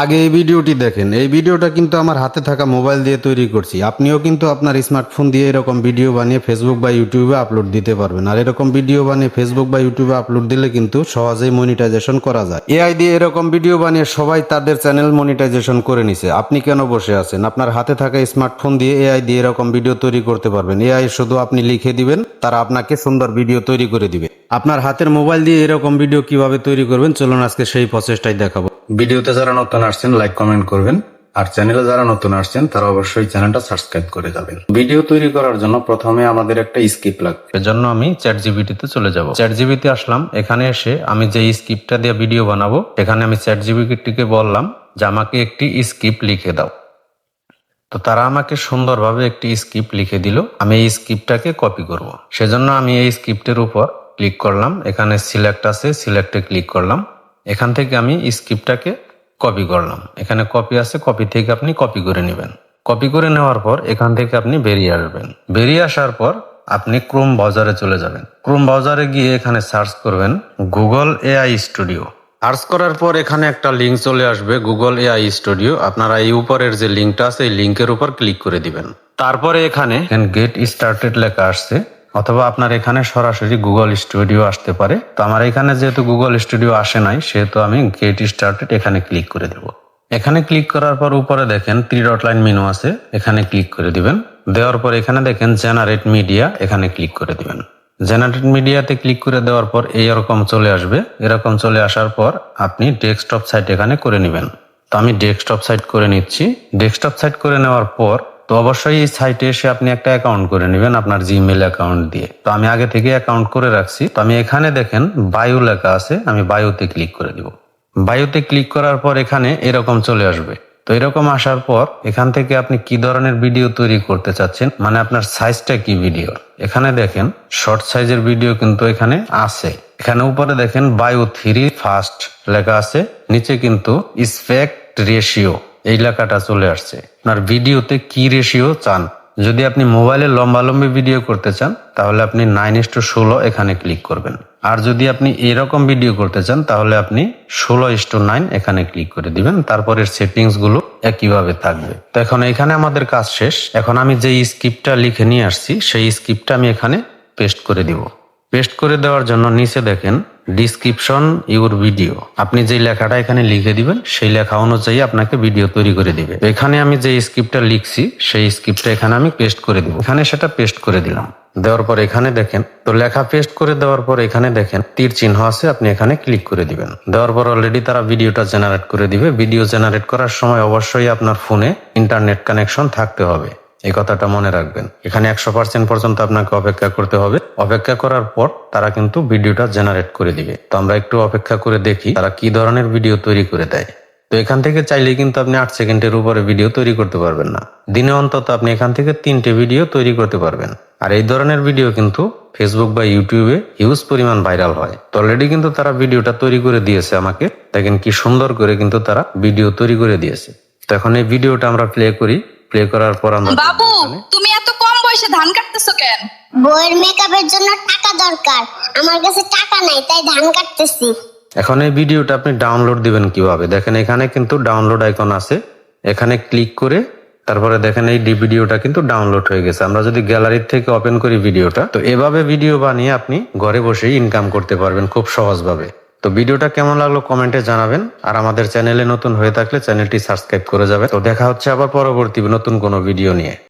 আগে এই ভিডিওটি দেখেন। এই ভিডিওটা কিন্তু আমার হাতে থাকা মোবাইল দিয়ে তৈরি করছি। আপনিও কিন্তু আপনার স্মার্টফোন দিয়ে এরকম ভিডিও বানিয়ে ফেসবুক বা ইউটিউবে আপলোড দিতে পারবেন। আর এরকম ভিডিও বানিয়ে ফেসবুক বা ইউটিউবে আপলোড দিলে কিন্তু সহজেই মনিটাইজেশন করা যায়। এআই দিয়ে এরকম ভিডিও বানিয়ে সবাই তাদের চ্যানেল মনিটাইজেশন করে নিছে। আপনি কেন বসে আছেন? আপনার হাতে থাকা স্মার্টফোন দিয়ে এআই দিয়ে এরকম ভিডিও তৈরি করতে পারবেন। এআই শুধু আপনি লিখে দিবেন, তারা আপনাকে সুন্দর ভিডিও তৈরি করে দিবে। আপনার হাতের মোবাইল দিয়ে এরকম ভিডিও কিভাবে তৈরি করবেন, চলুন আজকে সেই প্রসেসটাই দেখাবো। ভিডিওতে যারা নতুন আসছেন লাইক কমেন্ট করবেন, আর চ্যানেলে যারা নতুন আসছেন তারা অবশ্যই চ্যানেলটা সাবস্ক্রাইব করে যাবেন। ভিডিও তৈরি করার জন্য প্রথমে আমাদের একটা স্ক্রিপ্ট লাগবে। এজন্য আমি চ্যাটজিপিটিতে চলে যাব। চ্যাটজিপিটি আসলাম, এখানে এসে আমি যে স্ক্রিপ্টটা দিয়ে ভিডিও বানাবো, এখানে আমি চ্যাটজিপিটিকে বললাম যে আমাকে একটি স্ক্রিপ্ট লিখে দাও। তো তারা আমাকে সুন্দরভাবে একটি স্ক্রিপ্ট লিখে দিল। আমি এই স্ক্রিপ্টটাকে কপি করব। সেজন্য আমি এই স্ক্রিপ্টের উপর ক্লিক করলাম, এখানে সিলেক্ট আছে, সিলেক্টে ক্লিক করলাম। এখান থেকে আমি স্ক্রিপ্টটাকে কপি করলাম, এখানে কপি আছে, কপি থেকে আপনি কপি করে নেবেন। কপি করে নেওয়ার পর এখান থেকে আপনি বেরিয়ে আসবেন। বেরিয়ে আসার পর আপনি ক্রোম ব্রাউজারে চলে যাবেন। ক্রোম ব্রাউজারে গিয়ে এখানে সার্চ করবেন গুগল এআই স্টুডিও। সার্চ করার পর এখানে একটা লিঙ্ক চলে আসবে, গুগল এআই স্টুডিও। আপনারা এই উপরের যে লিঙ্কটা আছে এই লিঙ্কের উপর ক্লিক করে দিবেন। তারপরে এখানে গেট স্টার্টেড লেখা আসছে, অথবা আপনার এখানে সরাসরি গুগল স্টুডিও আসতে পারে। তো আমার এখানে যেহেতু গুগল স্টুডিও আসে নাই, সেহেতু আমি গেট স্টার্টেড এখানে ক্লিক করে দেব। এখানে ক্লিক করার পর উপরে দেখেন 3 ডট লাইন মেনু আছে, এখানে ক্লিক করে দিবেন। দেওয়ার পর এখানে দেখেন জেনারেট মিডিয়া, এখানে ক্লিক করে দিবেন। জেনারেট মিডিয়াতে ক্লিক করে দেওয়ার পর এইরকম চলে আসবে। এরকম চলে আসার পর আপনি ডেস্কটপ সাইট এখানে করে নেবেন। তো আমি ডেস্কটপ সাইট করে নিচ্ছি। ডেস্কটপ সাইট করে নেওয়ার পর তো অবশ্যই এই সাইটে এসে আপনি একটা অ্যাকাউন্ট করে নেবেন আপনার জিমেইল অ্যাকাউন্ট দিয়ে। তো আমি আগে থেকে অ্যাকাউন্ট করে রাখছি। তো আমি এখানে দেখেন বায়ো লেখা আছে, আমি বায়োতে ক্লিক করে দিব। বায়োতে ক্লিক করার পর এখানে এরকম চলে আসবে। তো এরকম আসার পর এখান থেকে আপনি কি ধরনের ভিডিও তৈরি করতে চাচ্ছেন, মানে আপনার সাইজটা কি ভিডিও। এখানে দেখেন শর্ট সাইজের ভিডিও কিন্তু এখানে আছে। এখানে উপরে দেখেন বায়ো 3 ফাস্ট লেখা আছে, নিচে কিন্তু স্পেক্ট রেশিও এই লেখাটা চলে আসছে। আপনার ভিডিওতে কি রেশিও চান। যদি আপনি মোবাইলে লম্বালম্বি ভিডিও করতে চান তাহলে আপনি 9:16 এখানে ক্লিক করবেন। আর যদি আপনি এরকম ভিডিও করতে চান তাহলে আপনি 16:9 এখানে ক্লিক করে দিবেন। তারপরের সেটিংস গুলো একইভাবে থাকবে। তো এখন এখানে আমাদের কাজ শেষ। এখন আমি যে স্ক্রিপ্টটা লিখে নিয়ে আসছি সেই স্ক্রিপ্টটা আমি এখানে পেস্ট করে দিব। পেস্ট করে দেওয়ার জন্য নিচে দেখেন ডিসক্রিপশন ইউর ভিডিও, আপনি যে লেখাটা এখানে লিখে দিবেন সেই লেখা অনুযায়ী আপনাকে ভিডিও তৈরি করে দিবে। এখানে আমি যে স্ক্রিপ্টটা লিখছি সেই স্ক্রিপ্টটা এখানে আমি পেস্ট করে দিব। এখানে সেটা পেস্ট করে দিলাম। দেওয়ার পর এখানে দেখেন তো লেখা পেস্ট করে দেওয়ার পর এখানে দেখেন তীর চিহ্ন আছে, আপনি এখানে ক্লিক করে দিবেন। দেওয়ার পর অলরেডি তারা ভিডিওটা জেনারেট করে দিবে। ভিডিও জেনারেট করার সময় অবশ্যই আপনার ফোনে ইন্টারনেট কানেকশন থাকতে হবে, এই কথাটা মনে রাখবেন। এখানে 100% পর্যন্ত আপনাকে অপেক্ষা করতে হবে। অপেক্ষা করার পর তারা কিন্তু ভিডিওটা জেনারেট করে দিবে। তো আমরা একটু অপেক্ষা করে দেখি তারা কি ধরনের ভিডিও তৈরি করে দেয়। তো এখান থেকে চাইলেই কিন্তু আপনি 8 সেকেন্ডের উপরে ভিডিও তৈরি করতে পারবেন না। দিনে অন্তত আপনি এখান থেকে 3টে ভিডিও তৈরি করতে পারবেন। আর এই ধরনের ভিডিও কিন্তু ফেসবুক বা ইউটিউবে হিউজ পরিমাণ ভাইরাল হয়। তো অলরেডি কিন্তু তারা ভিডিওটা তৈরি করে দিয়েছে আমাকে। দেখেন কি সুন্দর করে কিন্তু তারা ভিডিও তৈরি করে দিয়েছে। তো এখন এই ভিডিওটা আমরা প্লে করি। প্লে করার পর আমরা বাবু, তুমি এত কম বয়সে ধান কাটতেছো কেন? বউয়ের মেকআপের জন্য টাকা দরকার, আমার কাছে টাকা নাই তাই ধান কাটতেছি। এখন এই ভিডিওটা আপনি ডাউনলোড দিবেন কিভাবে, দেখেন এখানে কিন্তু ডাউনলোড আইকন আছে, এখানে ক্লিক করে তারপরে দেখেন এই ভিডিওটা কিন্তু ডাউনলোড হয়ে গেছে। আমরা যদি গ্যালারি থেকে ওপেন করি ভিডিওটা, তো এভাবে ভিডিও বানিয়ে আপনি ঘরে বসেই ইনকাম করতে পারবেন খুব সহজভাবে। তো ভিডিওটা কেমন লাগলো কমেন্টে জানাবেন। আর আমাদের চ্যানেলে নতুন হয়ে থাকলে চ্যানেলটি সাবস্ক্রাইব করে যাবেন। তো দেখা হচ্ছে আবার পরবর্তী নতুন কোনো ভিডিও নিয়ে।